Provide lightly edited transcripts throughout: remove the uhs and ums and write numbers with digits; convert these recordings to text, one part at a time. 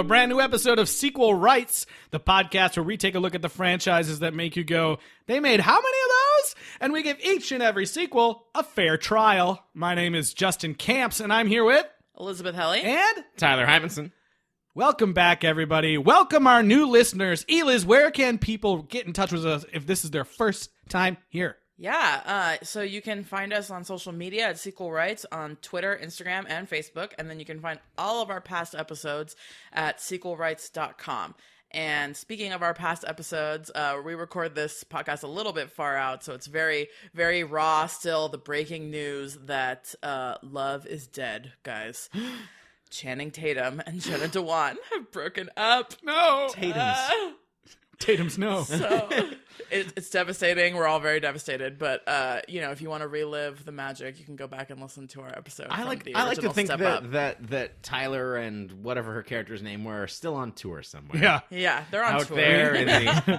a brand new episode of Sequel Rights, the podcast where we take a look at the franchises that make you go, they made how many of those? And we give each and every sequel a fair trial. My name is Justin Camps, and I'm here with... Elizabeth Helly. And... Tyler Hymanson. Welcome back, everybody. Welcome our new listeners. Eliz, where can people get in touch with us if this is their first time here? Yeah, so you can find us on social media at Sequel Rights on Twitter, Instagram, and Facebook. And then you can find all of our past episodes at sequelrights.com. And speaking of our past episodes, we record this podcast a little bit far out, so it's very, very raw still, the breaking news that love is dead, guys. Channing Tatum and Jenna Dewan have broken up. No. Tatum's no. So it's devastating. We're all very devastated. But, if you want to relive the magic, you can go back and listen to our episode. I like to think that Tyler and whatever her character's name were are still on tour somewhere. Yeah, they're on out tour. there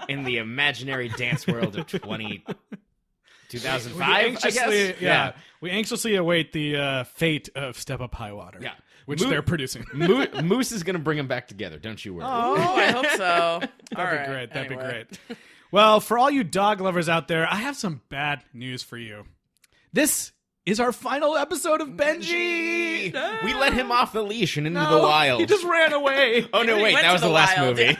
in the imaginary dance world of 2005, I guess. We anxiously await the fate of Step Up High Water. Yeah. Which they're producing. Moose is going to bring them back together. Don't you worry. Oh, I hope so. That'd be great. That'd be great. Well, for all you dog lovers out there, I have some bad news for you. This is our final episode of Benji. No. We let him off the leash and into the wild. He just ran away. Oh, no, wait. That was the last movie.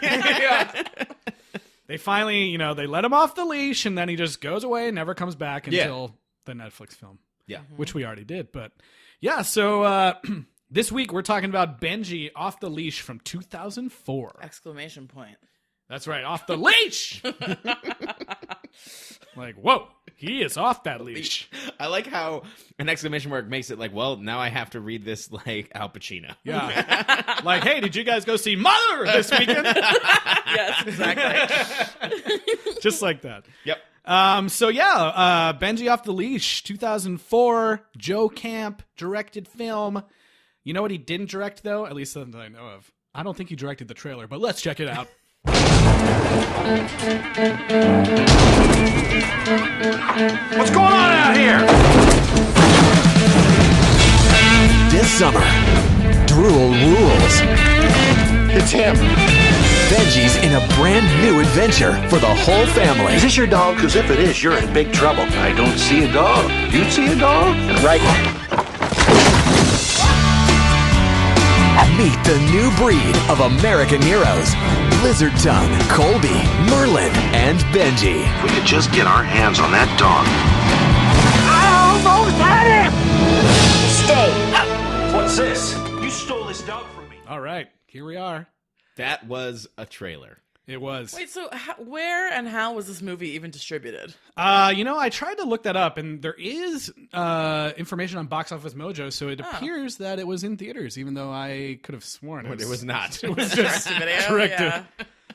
They finally, they let him off the leash, and then he just goes away and never comes back until the Netflix film. Yeah. Which we already did. But, yeah, so... This week, we're talking about Benji Off the Leash from 2004. Exclamation point. That's right, off the leash! Like, whoa, he is off that leash. I like how an exclamation mark makes it like, well, now I have to read this like Al Pacino. Yeah. Like, hey, did you guys go see Mother this weekend? Yes, exactly. Just like that. Yep. Benji Off the Leash, 2004, Joe Camp, directed film. You know what he didn't direct, though? At least something that I know of. I don't think he directed the trailer, but let's check it out. What's going on out here? This summer, Drool rules. It's him. Benji's in a brand new adventure for the whole family. Is this your dog? Because if it is, you're in big trouble. I don't see a dog. You see a dog? Right. Meet the new breed of American heroes. Lizard Tongue, Colby, Merlin, and Benji. If we could just get our hands on that dog. I almost had him! Stay. What's this? You stole this dog from me. All right, here we are. That was a trailer. It was. Wait, so where and how was this movie even distributed? I tried to look that up, and there is information on Box Office Mojo, so it appears that it was in theaters, even though I could have sworn it was not. It was just directed. Yeah.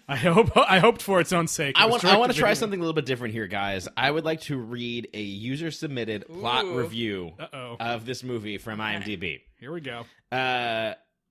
I hoped for its own sake. I want to try something a little bit different here, guys. I would like to read a user-submitted plot review of this movie from IMDb. Here we go.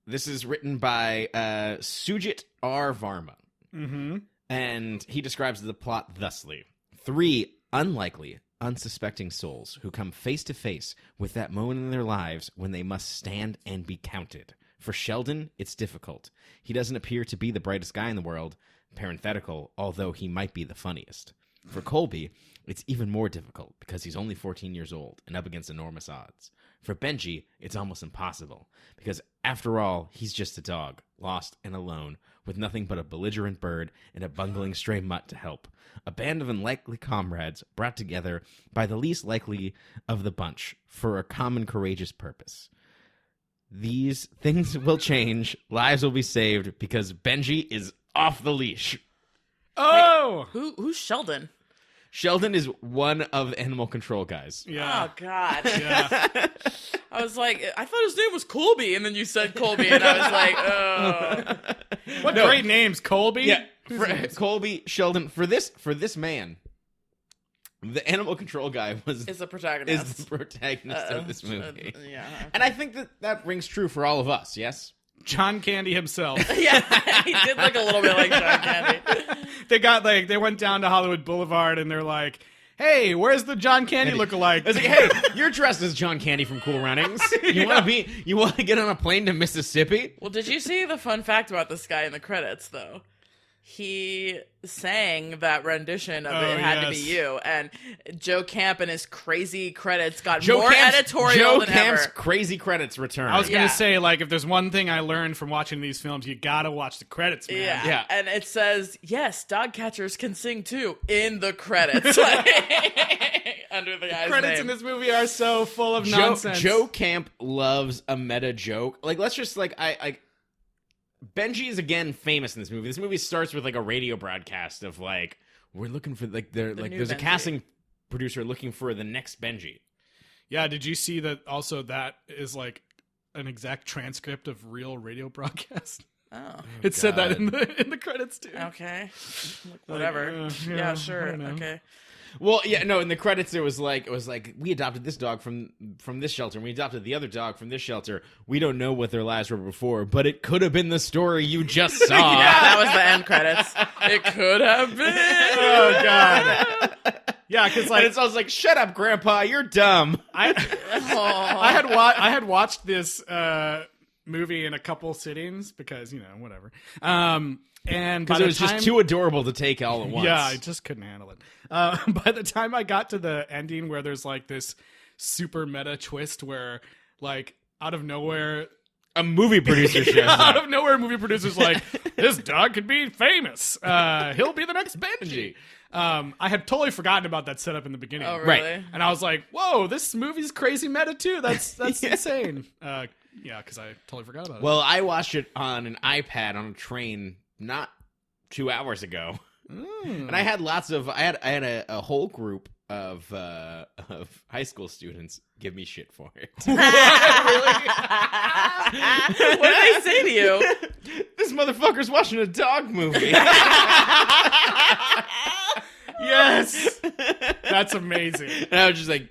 This is written by Sujit R. Varma. Mm-hmm. And he describes the plot thusly. 3 unlikely, unsuspecting souls who come face to face with that moment in their lives when they must stand and be counted. For Sheldon, it's difficult. He doesn't appear to be the brightest guy in the world, parenthetical, although he might be the funniest. For Colby, it's even more difficult because he's only 14 years old and up against enormous odds. For Benji, it's almost impossible because, after all, he's just a dog, lost and alone, with nothing but a belligerent bird and a bungling stray mutt to help. A band of unlikely comrades brought together by the least likely of the bunch for a common courageous purpose. These things will change, lives will be saved, because Benji is off the leash. Oh! Wait, who's Sheldon? Sheldon is one of the animal control guys. Yeah. Oh, God. Yeah. I was like, I thought his name was Colby, and then you said Colby, and I was like, oh. What great names, Colby? Yeah, Colby, Sheldon. For this man, the animal control guy is the protagonist. Is the protagonist of this movie. Yeah. And I think that rings true for all of us, yes? John Candy himself. Yeah, he did look a little bit like John Candy. They went down to Hollywood Boulevard and they're like, hey, where's the John Candy lookalike? I was like, hey, you're dressed as John Candy from Cool Runnings. You want to get on a plane to Mississippi? Well, did you see the fun fact about this guy in the credits, though? He sang that rendition of It Had to Be You, and Joe Camp and his crazy credits got more editorial than Camp's ever. crazy credits return. I was going to say, like, if there's one thing I learned from watching these films, you got to watch the credits, man. Yeah, and it says, yes, dog catchers can sing too, in the credits. Under the guy's Credits name. in this movie are so full of nonsense. Joe Camp loves a meta joke. Like, let's just, like, Benji is again famous in this movie. This movie starts with like a radio broadcast of like, we're looking for like there's a casting producer looking for the next Benji. Yeah, did you see that also that is like an exact transcript of real radio broadcast? Oh. It said that in the credits too. Okay. Whatever. Yeah, sure. Okay. Well, yeah, no, in the credits it was like we adopted this dog from this shelter and we adopted the other dog from this shelter. We don't know what their lives were before, but it could have been the story you just saw. Yeah, that was the end credits. It could have been. Oh god. Yeah, because like I was like, "Shut up, Grandpa! You're dumb." I had watched this movie in a couple sittings because whatever. And because it was just too adorable to take all at once. Yeah, I just couldn't handle it. By the time I got to the ending where there's like this super meta twist where like out of nowhere a movie producer shows up. Out of nowhere, a movie producer's like, this dog could be famous. He'll be the next Benji. I had totally forgotten about that setup in the beginning. Oh, really? Right. And I was like, whoa, this movie's crazy meta too. That's insane. Yeah, because I totally forgot about it. Well, I watched it on an iPad on a train not 2 hours ago. And I had a whole group of high school students give me shit for it. What did they say to you? This motherfucker's watching a dog movie. Yes! That's amazing. And I was just like,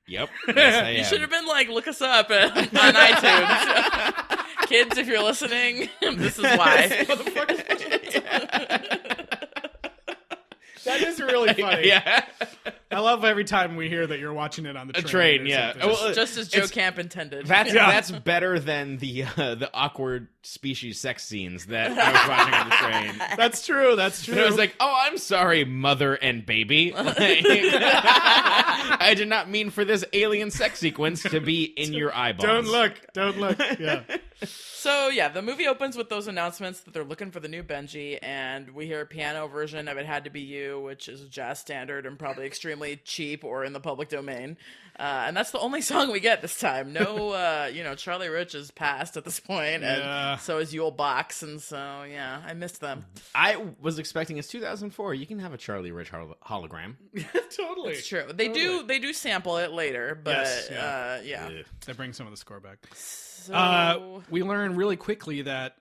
yep. Yes, I You am. should have been like, look us up on iTunes. Kids, if you're listening, this is why. That is really funny. Yeah. I love every time we hear that you're watching it on the train. or yeah. something. Well, Just as Joe Camp intended. That's better than the awkward species sex scenes that I was watching on the train. That's true. That's true. And I was like, oh, I'm sorry, mother and baby. I did not mean for this alien sex sequence to be in your eyeballs. Don't look. Yeah. So, yeah, the movie opens with those announcements that they're looking for the new Benji, and we hear a piano version of It Had to Be You, which is a jazz standard and probably extremely cheap or in the public domain. And that's the only song we get this time. No, Charlie Rich is passed at this point, and so is Yule Box, and so, yeah, I missed them. I was expecting it's 2004. You can have a Charlie Rich hologram. Totally. It's true. They do sample it later, but Yes, yeah. They bring some of the score back. So... We learn really quickly that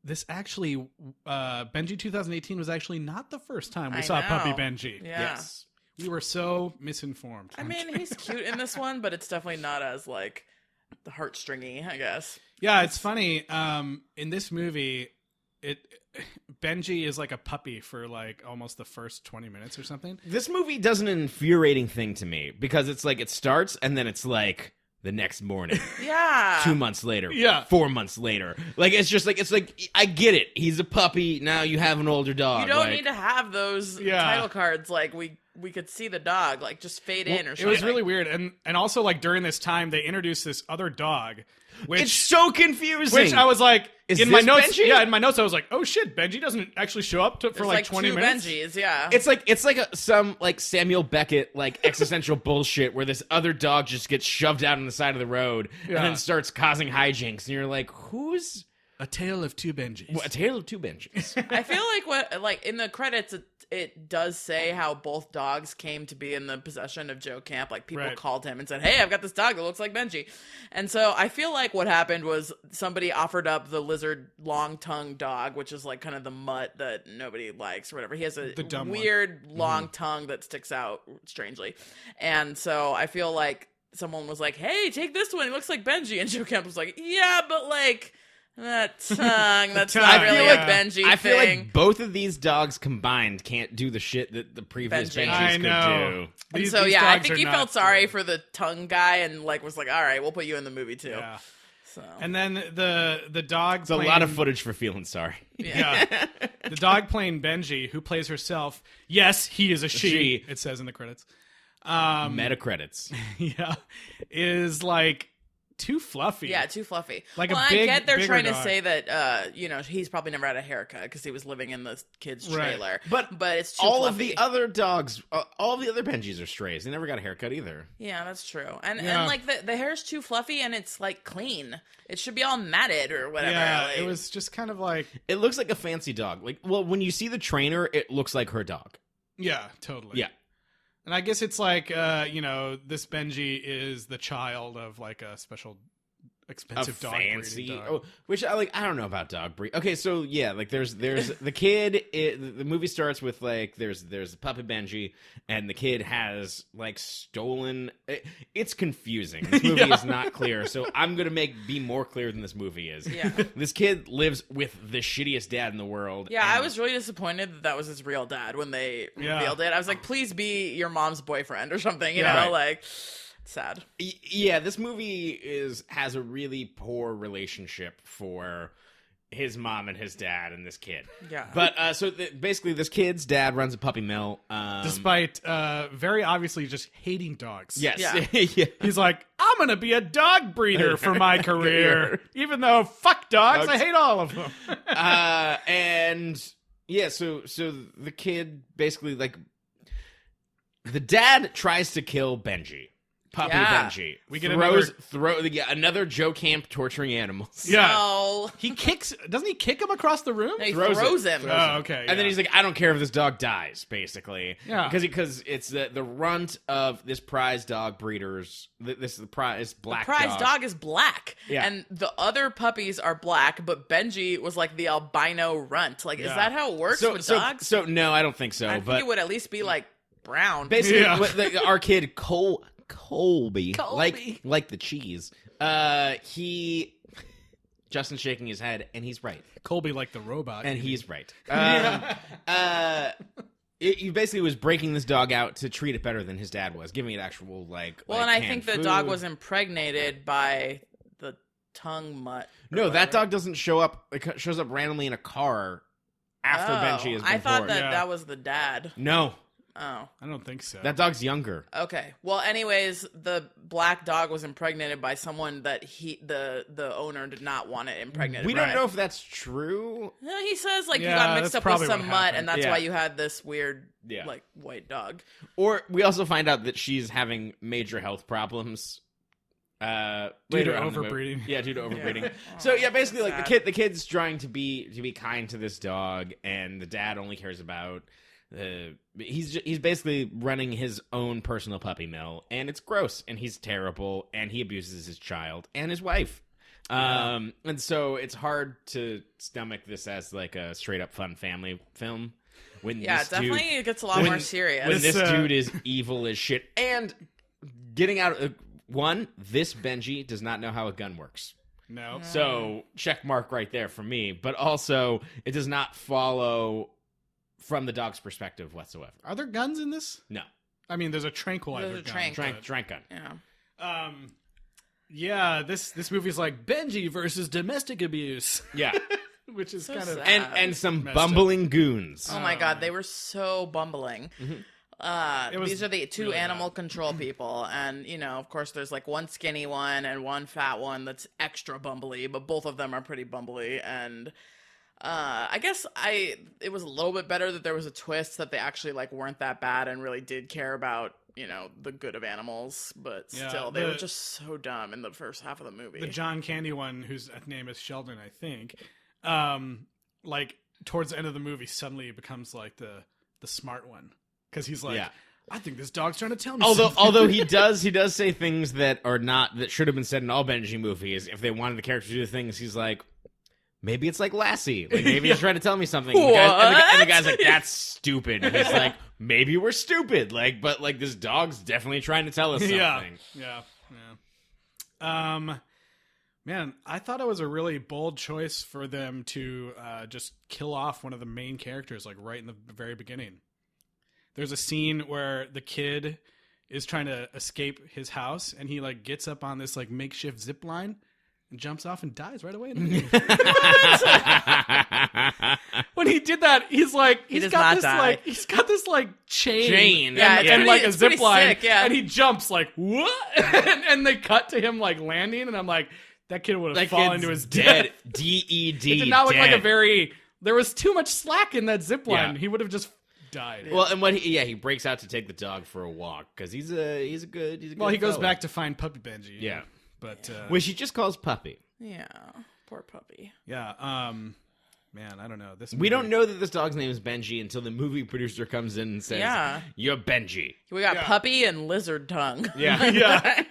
this actually, Benji 2018 was actually not the first time we saw Puppy Benji. Yeah. Yes. We were so misinformed. I mean, he's cute in this one, but it's definitely not as, like, the heartstringy, I guess. Yeah, it's funny. In this movie, Benji is like a puppy for like almost the first 20 minutes or something. This movie does an infuriating thing to me because it's like it starts and then it's like the next morning. Yeah. 2 months later. Yeah. 4 months later. Like it's like I get it. He's a puppy. Now you have an older dog. You don't like, need to have those title cards. Like we could see the dog. Like just fade in or something. It was really weird, and also like during this time they introduced this other dog, which it's so confusing. Which I was like, Is in my this notes. Benji? Yeah, in my notes I was like, oh shit, Benji doesn't actually show up for like 20 two minutes. Benjis, yeah. It's like some like Samuel Beckett like existential bullshit where this other dog just gets shoved out on the side of the road and then starts causing hijinks, and you're like, who's A Tale of Two Benjis. a tale of two Benjis? I feel like in the credits it does say how both dogs came to be in the possession of Joe Camp. Like people called him and said, "Hey, I've got this dog that looks like Benji." And so I feel like what happened was somebody offered up the lizard long-tongued dog, which is like kind of the mutt that nobody likes or whatever. He has a weird long tongue that sticks out strangely. And so I feel like someone was like, "Hey, take this one. He looks like Benji." And Joe Camp was like, "Yeah, but like That tongue. That's tongue, not really yeah. a Benji I feel thing. like both of these dogs combined can't do the shit that the previous Benji. Benjis I could know. do. And These so yeah, I dogs think are he not felt sorry good. for the tongue guy and like was like, all right, we'll put you in the movie too. Yeah. So And then the dog. It's a lot of footage for feeling sorry. Yeah. The dog playing Benji, who plays herself. Yes, he is a she. she. It says in the credits. Meta credits. Yeah, is like too fluffy. yeah, too fluffy. Like a well, big- I get they're bigger trying to dog. say that he's probably never had a haircut because he was living in the kid's Right. trailer. But it's too all fluffy. of the other dogs, all of the other Benjis are strays. They never got a haircut either. Yeah, that's true. And Yeah. and like the hair's too fluffy and it's like clean. It should be all matted or whatever. Yeah, like- it was just kind of like, It looks like a fancy dog. Like, well, when you see the trainer, it looks like her dog. yeah, totally. Yeah. And I guess it's like, this Benji is the child of like a special expensive A dog fancy, breeding dog. oh, which I like. I don't know about dog breed. Okay, so yeah, like there's the kid. The movie starts with like there's the puppy Benji, and the kid has like stolen. It's confusing. This movie is not clear, so I'm gonna be more clear than this movie is. Yeah. This kid lives with the shittiest dad in the world. Yeah, I and- was really disappointed that was his real dad when they Yeah. revealed it. I was like, please be your mom's boyfriend or something, you Yeah. know, Right. like sad. Yeah, this movie has a really poor relationship for his mom and his dad and this kid. Yeah. But basically, this kid's dad runs a puppy mill. Despite very obviously just hating dogs. Yes. Yeah. Yeah. He's like, I'm going to be a dog breeder for my career. Even though, fuck dogs, I hate all of them. And yeah, so the kid basically like the dad tries to kill Benji. Puppy Yeah. Benji. We get another Joe Camp torturing animals. Yeah. No. He kicks, doesn't he kick him across the room? He Throws throws it. him. Oh, okay. And then he's like, I don't care if this dog dies, basically. Yeah. Because it's the runt of this prize dog breeders. This is the prize black Prize dog is black. Yeah. And the other puppies are black, but Benji was like the albino runt. Like, is Yeah. that how it works So, with so, dogs? so no, I don't think so. I think but it would at least be like brown. basically, Yeah. our kid Colby, Colby. like the cheese. Justin's shaking his head, and he's right. Colby like the robot. And he's right. He basically was breaking this dog out to treat it better than his dad was, giving it actual like. Well, like, and I canned think the dog food. was impregnated by the tongue mutt. or No, that whatever. dog doesn't show up. It shows up randomly in a car after Benji has been I thought born. that Yeah. that was the dad. No, Oh. I don't think so. that dog's younger. Okay. Well, anyways, the black dog was impregnated by someone that the owner did not want it impregnated. We by. don't know if that's true. No, he says like Yeah, you got mixed that's up with probably some what mutt, happened. and that's Yeah. why you had this weird, Yeah. like white dog. Or we also find out that she's having major health problems. Due Later to on in the movie. overbreeding. Yeah, due to overbreeding. So yeah, basically, like Sad. the kid's trying to be kind to this dog, and the dad only cares about. He's basically running his own personal puppy mill, and it's gross, and he's terrible, and he abuses his child and his wife. And so it's hard to stomach this as like a straight up fun family film. When Yeah, this definitely dude, it gets a lot more serious. when This, this dude is evil as shit, and getting out. This Benji does not know how a gun works. No. So check mark right there for me. But also, it does not follow from the dog's perspective whatsoever. Are there guns in this? No, I mean, there's a tranquilizer There's a gun. tranq. drank gun. Yeah. Yeah, this movie's like Benji versus domestic abuse, Yeah, which is So kind of sad. and some Messed bumbling goons. Oh my god, they were so bumbling. was These are the two really animal control people, and of course, there's like one skinny one and one fat one that's extra bumbly, but both of them are pretty bumbly. And I guess it was a little bit better that there was a twist that they actually like weren't that bad and really did care about the good of animals, but Yeah, still, they were just so dumb in the first half of the movie. the John Candy one, whose name is Sheldon, I think. Like towards the end of the movie, suddenly becomes like the smart one because he's like, Yeah. I think this dog's trying to tell me. Although something. he does say things that should have been said in all Benji movies. If they wanted the character to do things, he's like, maybe it's like Lassie. Like maybe he's trying to tell me something. And the guy's like, that's stupid. And he's like, maybe we're stupid. Like, but like this dog's definitely trying to tell us something. Yeah. Man, I thought it was a really bold choice for them to just kill off one of the main characters, like right in the very beginning. There's a scene where the kid is trying to escape his house, and he like gets up on this like makeshift zip line and jumps off and dies right away. When he did that, he's like, he's got this like chain, Yeah, and like a it's zip pretty line, sick, yeah. and he jumps like what? and they cut to him like landing, and I'm like, that kid would have fallen to his death. D-E-D. It did not look like a dead. very. There was too much slack in that zip line. Yeah. He would have just died. Well, and he breaks out to take the dog for a walk because he's a good. Well, he goes fella. back to find Puppy Benji. Yeah. But which he just calls Puppy. Yeah, poor puppy. yeah, man, I don't know. This We movie- don't know that this dog's name is Benji until the movie producer comes in and says, Yeah. "You're Benji." We got Yeah. puppy and lizard tongue. Yeah, yeah.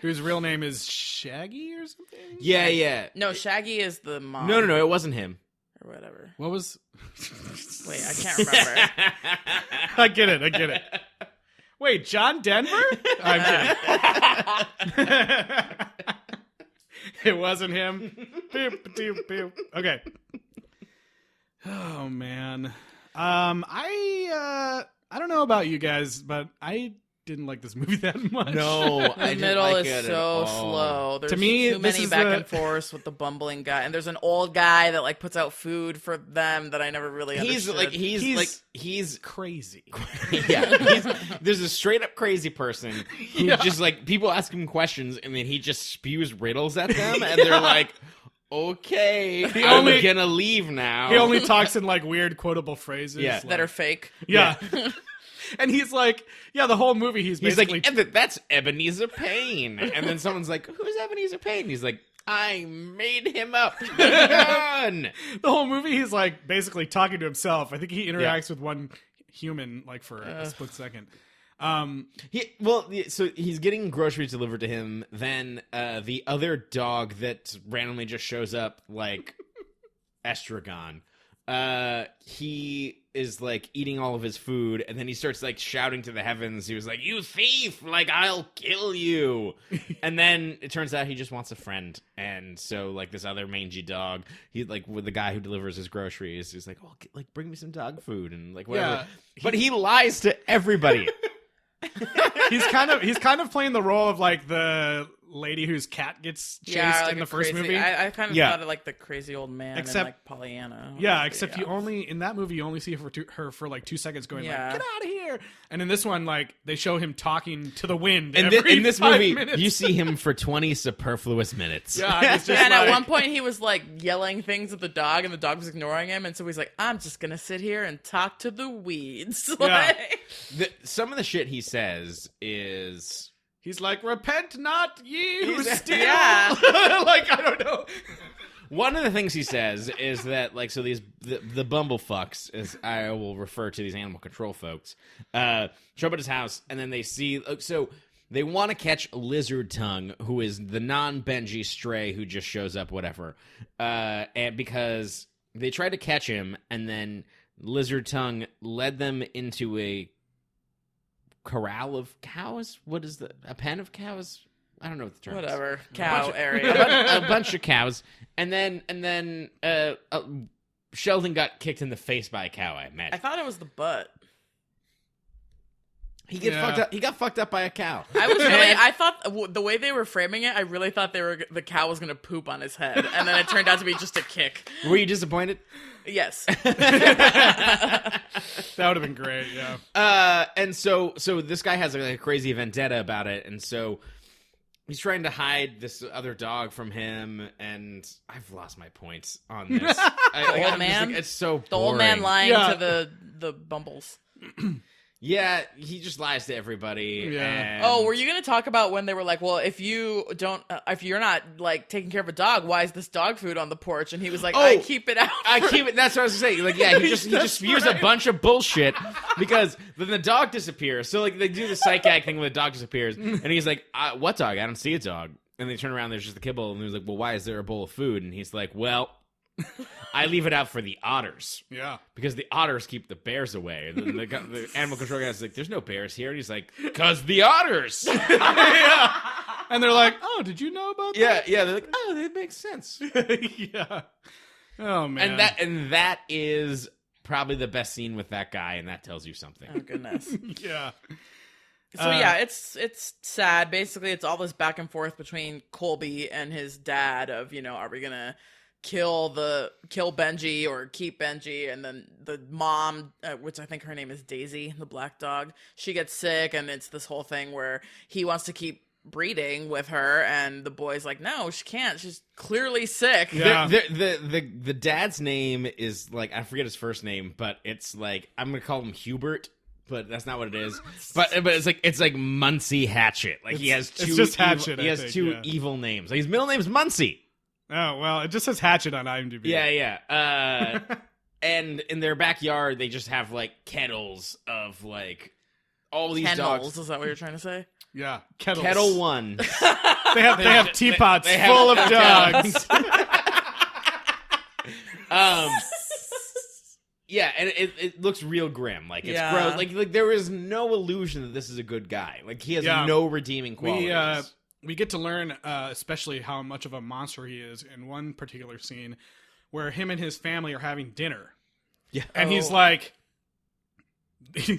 Whose real name is Shaggy or something? yeah. No, Shaggy is the mom. No, it wasn't him. Or whatever. What was? Wait, I can't remember. I get it. Wait, John Denver? I'm kidding. It wasn't him. Boop, doop, boop. Okay. Oh man. I don't know about you guys, but I didn't like this movie that much. No, The I didn't middle like is it at so all. slow. There's To me, too this many is back the- and forth with the bumbling guy, and there's an old guy that like puts out food for them that I never really He's understood. like he's crazy. there's a straight up crazy person who Yeah. just like people ask him questions and then he just spews riddles at them and they're like, okay, I'm only- gonna leave now. He only talks in like weird quotable phrases. Yeah. like- that are fake. Yeah. And he's like, yeah, the whole movie he's He's basically like, that's Ebenezer Payne. And then someone's like, who's Ebenezer Payne? He's like, I made him up. Done. the whole movie he's like basically talking to himself. I think he interacts with one human like for a split second. So he's getting groceries delivered to him. Then the other dog that randomly just shows up, like Estragon, he is like eating all of his food, and then he starts like shouting to the heavens. He was like, "You thief! Like I'll kill you!" And then it turns out he just wants a friend, and so like this other mangy dog, he like with the guy who delivers his groceries, he's like, "Oh, like bring me some dog food," and like whatever. Yeah. But he lies to everybody. he's kind of playing the role of like the lady whose cat gets chased like in the a first crazy, movie. I kind of Yeah. thought of like the crazy old man Except- and like Pollyanna. Yeah, except you only in that movie you only see her for like 2 seconds going Yeah. like, get out of here. And in this one, like they show him talking to the wind. And every in this 5 movie, minutes. you see him for 20 superfluous minutes. Yeah, it's just And at like- one point he was like yelling things at the dog, and the dog was ignoring him, and so he's like, "I'm just gonna sit here and talk to the weeds." Like, Some of the shit he says is... he's like, repent not ye who He's- steal. Yeah. Like I don't know. One of the things he says is that, like, so the bumblefucks, as I will refer to these animal control folks, show up at his house, and then they see... So they want to catch Lizard Tongue, who is the non-Benji stray who just shows up, whatever. And because they tried to catch him, and then Lizard Tongue led them into a corral of cows? What is a pen of cows? I don't know what the term is. whatever, cow area. A bunch of cows, and then Sheldon got kicked in the face by a cow. I I imagine thought it was the butt. he Yeah. got fucked up by a cow. I thought the way they were framing it, I really thought the cow was gonna poop on his head, and then it turned out to be just a kick. Were you disappointed? Yes. That would have been great, yeah. And so this guy has a crazy vendetta about it, and so he's trying to hide this other dog from him. And I've lost my points on this. old man? it's so The old boring. man lying Yeah. to the bumbles. Yeah, he just lies to everybody. Yeah. And Oh, were you going to talk about when they were like, well, if you're not like taking care of a dog, why is this dog food on the porch? And he was like, I keep it out. I keep it. That's what I was saying. Like, yeah, he just spews a bunch of bullshit because then the dog disappears. So like they do the psych act thing when the dog disappears, and he's like, "What dog? I don't see a dog." And they turn around, there's just the kibble, and he's like, "Well, why is there a bowl of food?" And he's like, "Well, I leave it out for the otters Yeah. because the otters keep the bears away." And then the animal control guy's like, "There's no bears here," and he's like, "'Cause the otters." And they're like, oh, did you know about that? Yeah, they're like, oh, that makes sense. Yeah. Oh, man. And that is probably the best scene with that guy, and that tells you something. Oh goodness. Yeah. So yeah, it's sad. Basically, it's all this back and forth between Colby and his dad of, are we gonna kill Benji or keep Benji? And then the mom, which I think her name is Daisy, the black dog, she gets sick, and it's this whole thing where he wants to keep breeding with her, and the boy's like, no, she can't. She's clearly sick. Yeah. The dad's name is like, I forget his first name, but it's like, I'm gonna call him Hubert. But that's not what it is. But it's like Muncie Hatchet. Like he has two. It's just Hatchet. He has two evil names. Like his middle name's Muncie. Oh well, it just says Hatchet on IMDb. Yeah. And in their backyard, they just have like kettles of like all these Kennels, dogs. is that what you're trying to say? Yeah, kettles. Kettle 1. They have teapots full of dogs. Yeah, and it looks real grim. Like, it's gross. Like there is no illusion that this is a good guy. Like, he has no redeeming qualities. We get to learn, especially how much of a monster he is in one particular scene where him and his family are having dinner. Yeah. And he's like, he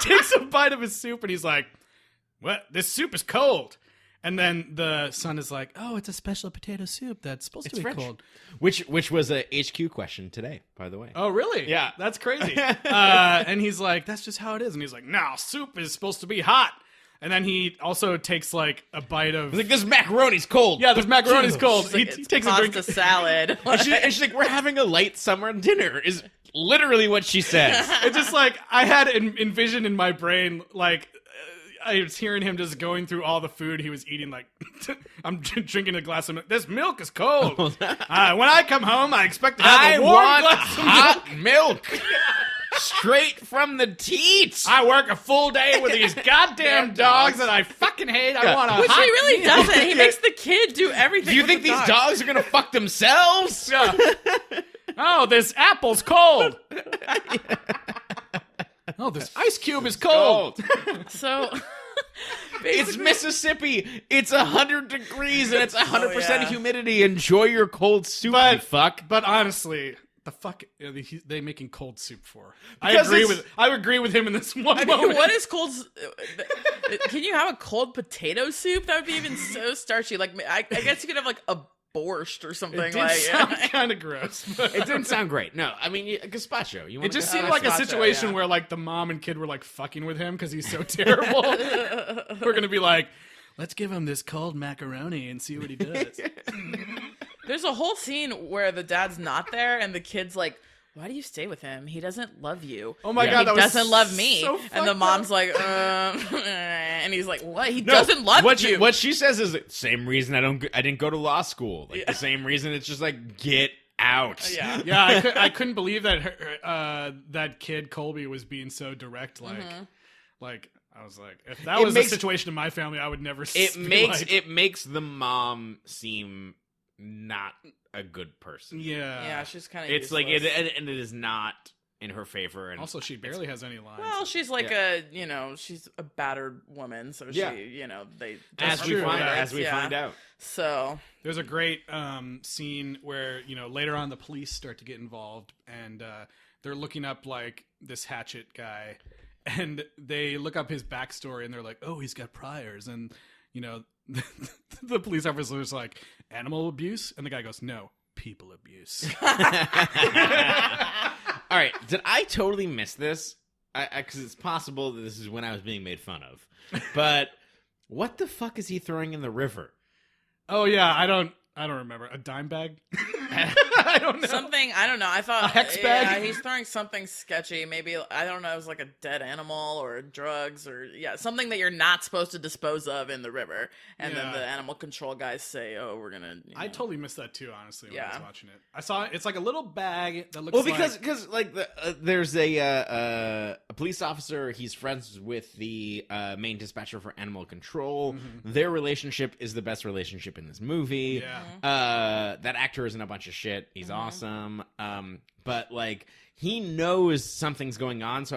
takes a bite of his soup and he's like, what? This soup is cold. And then the son is like, "Oh, it's a special potato soup that's supposed to be French. cold." Which was a HQ question today, by the way. Oh, really? Yeah. That's crazy. And he's like, "That's just how it is." And he's like, "No, soup is supposed to be hot." And then he also takes like a bite of. He's like, "This macaroni's cold." Yeah, this macaroni's cold. He takes pasta a drink. salad. And she's like, "We're having a light summer dinner." Is literally what she says. It's just like I had envisioned in my brain like. I was hearing him just going through all the food he was eating. Like, I'm drinking a glass of milk. This milk is cold. When I come home, I expect to have a warm glass of hot milk. straight from the teats. I work a full day with these goddamn dogs that I fucking hate. I want a Which he hot really meal. doesn't. He makes the kid do everything. Do you with think the these dogs are gonna fuck themselves? Yeah. Oh, this apple's cold. Oh, this ice cube is cold. So, It's Mississippi. It's 100 degrees and it's 100% humidity. Enjoy your cold soup, you fuck. But honestly, the fuck are they making cold soup for? Because I agree with him in this one I mean, moment. what is cold? Can you have a cold potato soup? That would be even so starchy. Like, I guess you could have like a borscht or something. It did like sound kind of gross. But It didn't sound great. No, I mean, gazpacho. it just seemed like a gazpacho, situation yeah. where like the mom and kid were like fucking with him because he's so terrible. We're gonna be like, let's give him this cold macaroni and see what he does. There's a whole scene where the dad's not there and the kid's like, why do you stay with him? He doesn't love you. Oh my Yeah. God, He that was doesn't love me. so And the fucked mom's up. like, and he's like, what? He doesn't love you. What she says is the same reason I didn't go to law school. Like the same reason. It's just like, get out. Yeah. Yeah, I couldn't believe that that kid Colby was being so direct. Like I was like, if that was the situation in my family, I would never. It makes the mom seem not a good person. Yeah, she's kind of It's like and it is not in her favor. And Also, she barely has any lines. Well, she's like she's a battered woman, so she, they as we find out. So there's a great scene where later on the police start to get involved, and they're looking up like this Hatchet guy, and they look up his backstory, and they're like, oh, he's got priors, and the police officer's like, animal abuse, and the guy goes, no, people abuse. All right, did I totally miss this? Because it's possible that this is when I was being made fun of. But what the fuck is he throwing in the river? Oh yeah, I don't remember. A dime bag? I don't know. something, I don't know. I thought A hex bag? Yeah, he's throwing something sketchy. Maybe, I don't know. It was like a dead animal or drugs or something that you're not supposed to dispose of in the river. And then the animal control guys say, "Oh, we're gonna." I totally missed that too. Honestly, when I was Yeah. watching it, I saw it's like a little bag that looks. Because there's a police officer. He's friends with the main dispatcher for animal control. Mm-hmm. Their relationship is the best relationship in this movie. Yeah. That actor is in a bunch of shit. He's awesome. But like he knows something's going on, so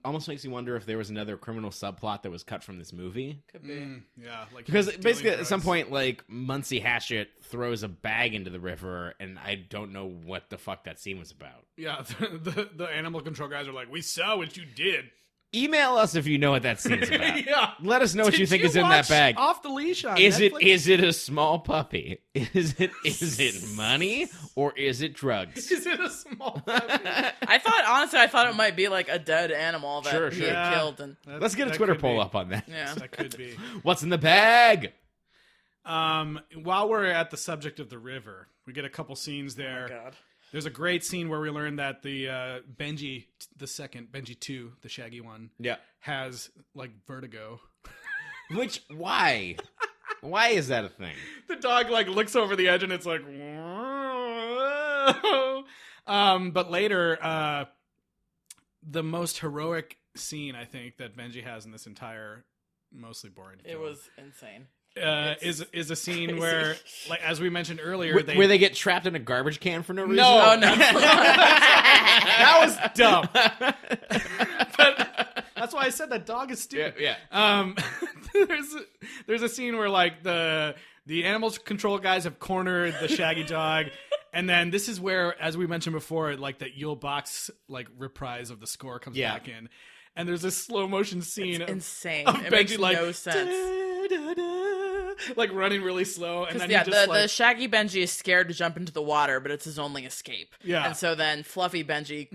almost makes me wonder if there was another criminal subplot that was cut from this movie. Could be. Yeah, like Because he's basically dealing at some drugs. point, like, Muncie Hashett throws a bag into the river, and I don't know what the fuck that scene was about. Yeah, the animal control guys are like, we saw what you did. Email us if you know what that scene's about. Yeah. Let us know what Did you think is in that watch bag. Off the Leash on Is Netflix? it a small puppy? Is it money or is it drugs? Is it a small puppy? I thought it might be like a dead animal that Sure, he sure. had killed. And Let's get a That Twitter could poll be. up on that. yeah. That could be. What's in the bag? While we're at the subject of the river, we get a couple scenes there. Oh, God. There's a great scene where we learn that the Benji, the second Benji 2, the Shaggy one, Yeah. has like vertigo. Which, why? Why is that a thing? The dog like looks over the edge and it's like, whoa. But later, the most heroic scene I think that Benji has in this entire mostly boring film It was insane. is a scene where, like as we mentioned earlier, Where they get trapped in a garbage can for no reason? No. Oh, no. that was dumb. But that's why I said that dog is stupid. Yeah. There's a scene where like the animal control guys have cornered the Shaggy dog, and then this is where, as we mentioned before, like that Yule Box like reprise of the score comes Yeah. back in, and there's this slow motion scene It's insane. of It Benji makes like no sense. like running really slow, and then Yeah, he just the like Shaggy Benji is scared to jump into the water, but it's his only escape. Yeah. And so then Fluffy Benji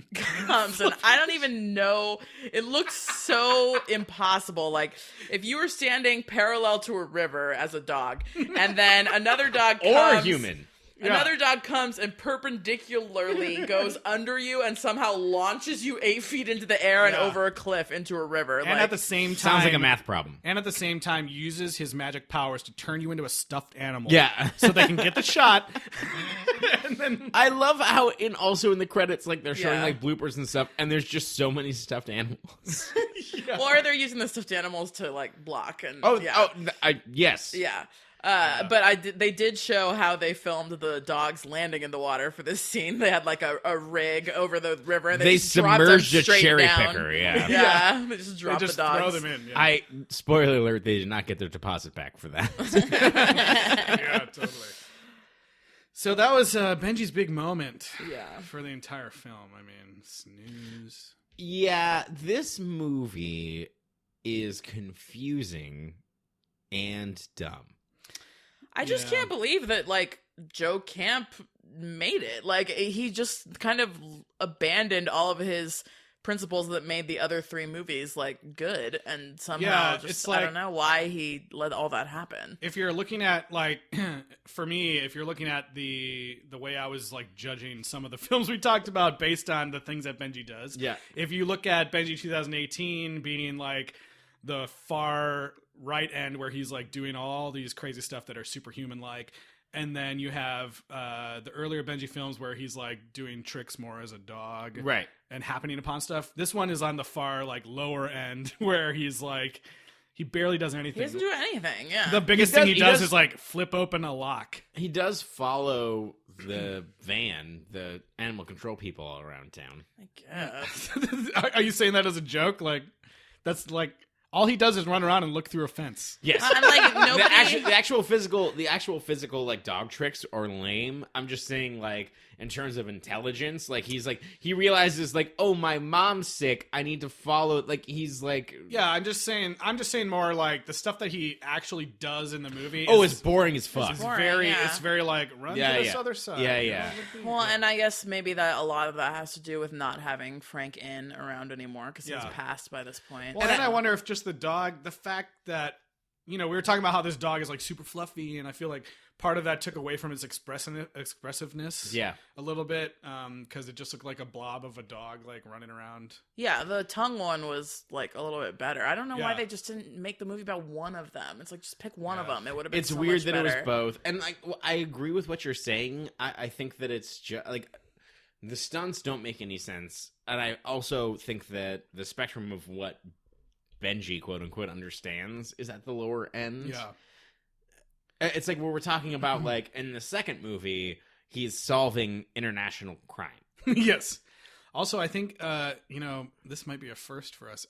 comes, and I don't even know. It looks so impossible. Like, if you were standing parallel to a river as a dog, and then another dog comes... Or a human. Another dog comes and perpendicularly goes under you and somehow launches you 8 feet into the air and Yeah. over a cliff into a river. and at the same time Sounds like a math problem. And at the same time, uses his magic powers to turn you into a stuffed animal. Yeah. So they can get the shot. And then I love how also in the credits, like, they're showing Yeah. like bloopers and stuff, and there's just so many stuffed animals. Or they're using the stuffed animals to like block and Yes. Yeah. But they did show how they filmed the dogs landing in the water for this scene. They had like a rig over the river. And They just dropped them submerged a straight cherry down. picker, yeah. Yeah, they just they dropped just the dogs. throw them in. Yeah, Spoiler alert, they did not get their deposit back for that. yeah totally. So that was Benji's big moment Yeah. for the entire film. I mean, snooze. Yeah, this movie is confusing and dumb. I just Yeah. can't believe that like Joe Camp made it. Like he just kind of abandoned all of his principles that made the other three movies like good, and somehow Yeah, just it's I like- don't know why he let all that happen. If you're looking at like, for me, if you're looking at the way I was like judging some of the films we talked about based on the things that Benji does. Yeah. If you look at Benji 2018 being like the far right end where he's like doing all these crazy stuff that are superhuman like, and then you have the earlier Benji films where he's like doing tricks more as a dog, Right. and happening upon stuff. This one is on the far like lower end where he's like he barely does anything. He doesn't do anything. Yeah. The biggest He does- thing he he does does- is like flip open a lock. He does follow the van, the animal control people all around town. I guess. Are you saying that as a joke? Like that's like all he does is run around and look through a fence. Yes. And like nobody. The actual physical like dog tricks are lame. I'm just saying, like, in terms of intelligence, like he realizes like, oh, my mom's sick, I need to follow, like, he's like, Yeah, I'm just saying more like the stuff that he actually does in the movie. oh, is, it's boring as fuck. is boring, very yeah. it's very like run Yeah, to this yeah. other side. Yeah, you yeah. know? Well, and I guess maybe that a lot of that has to do with not having Frank in around anymore because Yeah. he's passed by this point. Well, and I wonder if just the dog, the fact that, you know, we were talking about how this dog is like super fluffy, and I feel like part of that took away from its expressiveness. Yeah. A little bit, because it just looked like a blob of a dog like running around. Yeah, the tongue one was like a little bit better. I don't know why Yeah. they just didn't make the movie about one of them. It's like just pick one of them. It would have been. It's so weird much that it was better. both, and like I agree with what you're saying. I think that it's just like the stunts don't make any sense, and I also think that the spectrum of what Benji quote unquote understands is at the lower end. Yeah. It's like when we're talking about like in the second movie, he's solving international crime. Yes. Also, I think this might be a first for us,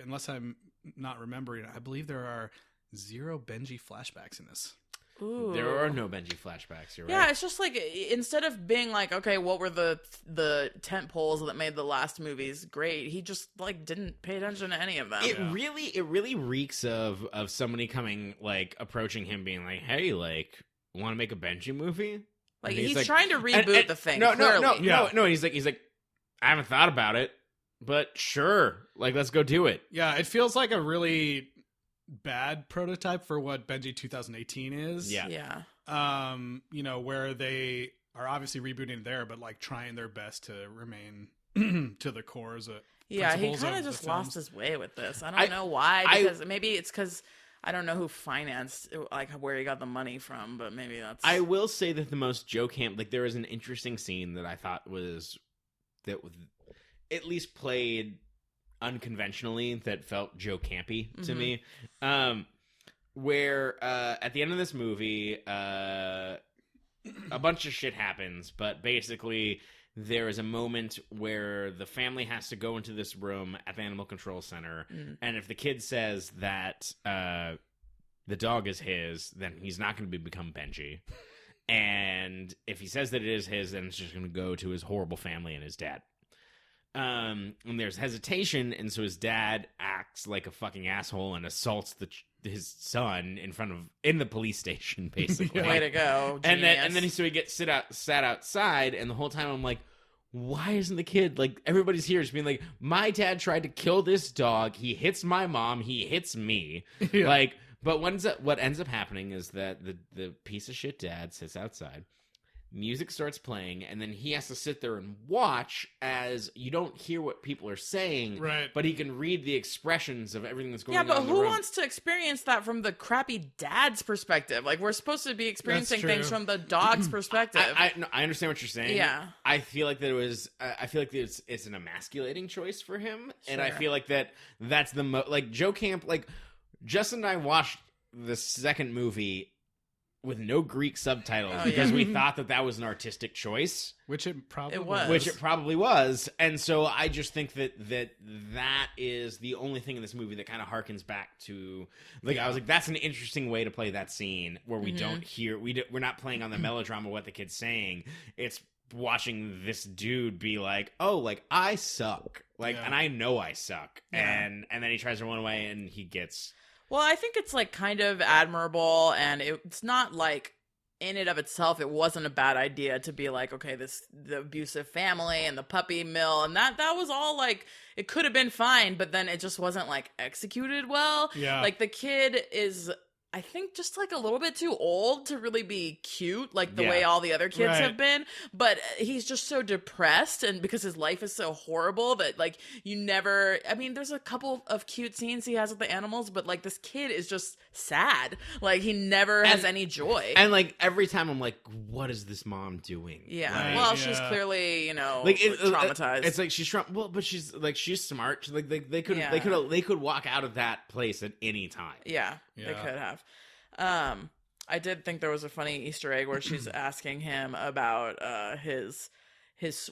unless I'm not remembering. I believe there are 0 Benji flashbacks in this. Ooh. There are no Benji flashbacks. You're right. Yeah, it's just like instead of being like, okay, what were the tent poles that made the last movies great? He just like didn't pay attention to any of them. It really reeks of somebody coming, like, approaching him being like, hey, like, want to make a Benji movie? Like And he's like, trying to reboot the thing. No. Yeah. He's like, I haven't thought about it, but sure, like, let's go do it. Yeah, it feels like a really bad prototype for what Benji 2018 is. Yeah. Where they are obviously rebooting there, but like trying their best to remain to the cores. Yeah, he kind of just lost his way with this. I don't know why. Because maybe it's because I don't know who financed, like, where he got the money from, but maybe that's. I will say that the most Joe Camp, like, there was an interesting scene that I thought was at least played unconventionally that felt Joe Campy to me, where at the end of this movie, a bunch of shit happens, but basically there is a moment where the family has to go into this room at the Animal Control Center, and if the kid says that the dog is his, then he's not going to become Benji. And if he says that it is his, then it's just going to go to his horrible family and his dad. And there's hesitation, and so his dad acts like a fucking asshole and assaults his son in the police station, basically. Way to go, and genius. then he gets sat outside, and the whole time I'm like, why isn't the kid, like, everybody's here just being like, my dad tried to kill this dog, he hits my mom, he hits me. Yeah. Like, but what ends up happening is that the piece of shit dad sits outside. Music starts playing, and then he has to sit there and watch as you don't hear what people are saying, right? But he can read the expressions of everything that's going on. Yeah, but in the who room. wants to experience that from the crappy dad's perspective? Like, we're supposed to be experiencing things from the dog's perspective. I understand what you're saying. Yeah, I feel like that it was. I feel like it's an emasculating choice for him, and I feel like that's the like Joe Camp. Like, Justin and I watched the second movie with no Greek subtitles because we thought that was an artistic choice, which it probably was. And so I just think that is the only thing in this movie that kind of harkens back to, like, I was like, that's an interesting way to play that scene where we don't hear, we're not playing on the melodrama of what the kid's saying. It's watching this dude be like, oh, like, I suck, like, and I know I suck, and then he tries to run away and he gets. Well, I think it's, like, kind of admirable, and it's not, like, in and of itself, it wasn't a bad idea to be like, okay, the abusive family and the puppy mill, and that was all, like, it could have been fine, but then it just wasn't, like, executed well. Yeah. Like, the kid is, I think, just, like, a little bit too old to really be cute, like the way all the other kids have been, but he's just so depressed, and because his life is so horrible that, like, you never, I mean, there's a couple of cute scenes he has with the animals, but, like, this kid is just sad. Like, he never has any joy. And, like, every time I'm like, what is this mom doing? Yeah. Like, well, she's clearly, like, traumatized. It's like but she's like, she's smart. Like, they could walk out of that place at any time. Yeah. They could have. I did think there was a funny Easter egg where she's asking him about his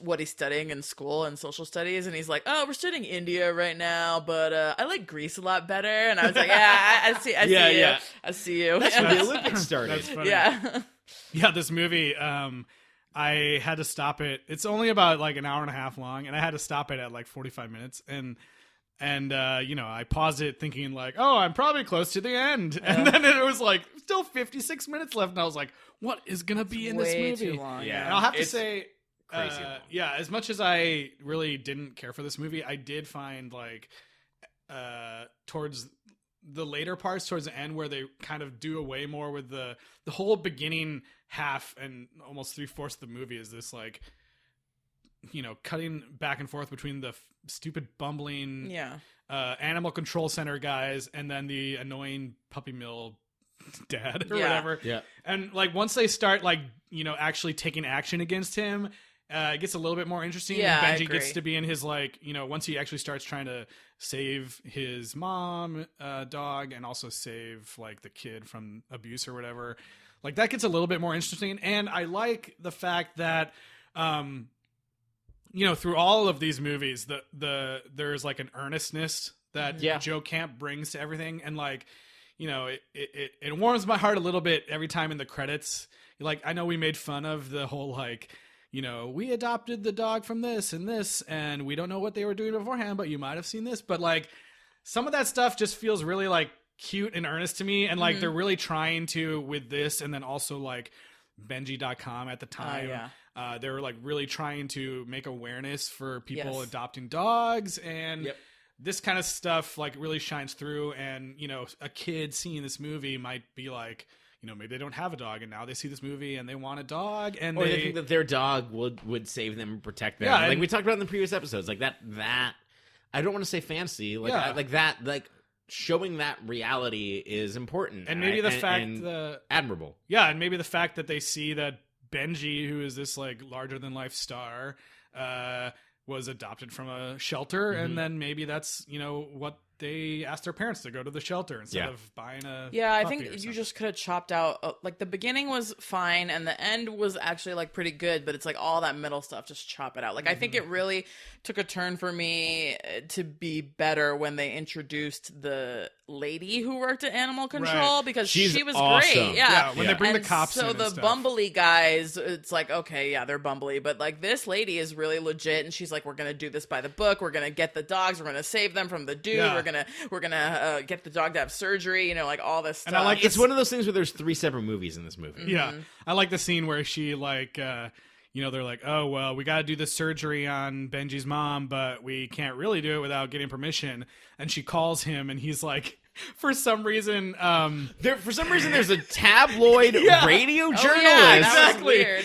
what he's studying in school and social studies, and he's like, "Oh, we're studying India right now, but I like Greece a lot better." And I was like, "Yeah, I see you. I see you." That's when the Olympics started. That's funny. Yeah. Yeah, this movie, I had to stop it. It's only about like an hour and a half long, and I had to stop it at like 45 minutes, and I paused it thinking like, oh, I'm probably close to the end. And then it was like still 56 minutes left. And I was like, what is going to be in this movie? Too long. Yeah. And I'll have to say, crazy long. Yeah, as much as I really didn't care for this movie, I did find like towards the later parts, towards the end, where they kind of do away more with the whole beginning half and almost 3/4 of the movie is this like, cutting back and forth between the stupid bumbling animal control center guys and then the annoying puppy mill dad or whatever. Yeah. And like once they start like, actually taking action against him, it gets a little bit more interesting. Yeah, and I Benji agree. gets to be in his like, once he actually starts trying to save his mom, dog, and also save like the kid from abuse or whatever. Like that gets a little bit more interesting. And I like the fact that, through all of these movies, there's like an earnestness that Yeah. Joe Camp brings to everything, and like, it warms my heart a little bit every time in the credits. Like, I know we made fun of the whole like, we adopted the dog from this, and we don't know what they were doing beforehand, but you might have seen this. But like, some of that stuff just feels really like cute and earnest to me, and like they're really trying to with this, and then also like Benji.com at the time. They were like really trying to make awareness for people adopting dogs, and this kind of stuff like really shines through. And a kid seeing this movie might be like, maybe they don't have a dog, and now they see this movie and they want a dog, and or they think that their dog would save them and protect them. Yeah, like we talked about in the previous episodes, like that I don't want to say fantasy, like showing that reality is important, and maybe the fact and that admirable. Yeah, and maybe the fact that they see that Benji, who is this like larger than life star, was adopted from a shelter, and then maybe that's what they asked their parents to go to the shelter instead of buying a I puppy think or you something. just could have chopped out like the beginning was fine and the end was actually like pretty good, but it's like all that middle stuff, just chop it out. Like I think it really took a turn for me to be better when they introduced the lady who worked at Animal Control, because She's she was awesome. great. Yeah, when they bring the And cops so in and the stuff. bumbly guys, it's like, okay, yeah, they're bumbly, but like this lady is really legit, and she's like, we're gonna do this by the book, we're gonna get the dogs, we're gonna save them from the dude, we're gonna get the dog to have surgery, like all this stuff. And I like It's one of those things where there's 3 separate movies in this movie. Yeah, I like the scene where she like, they're like, oh well, we got to do the surgery on Benji's mom, but we can't really do it without getting permission. And she calls him, and he's like, for some reason, there's a tabloid radio journalist that was weird.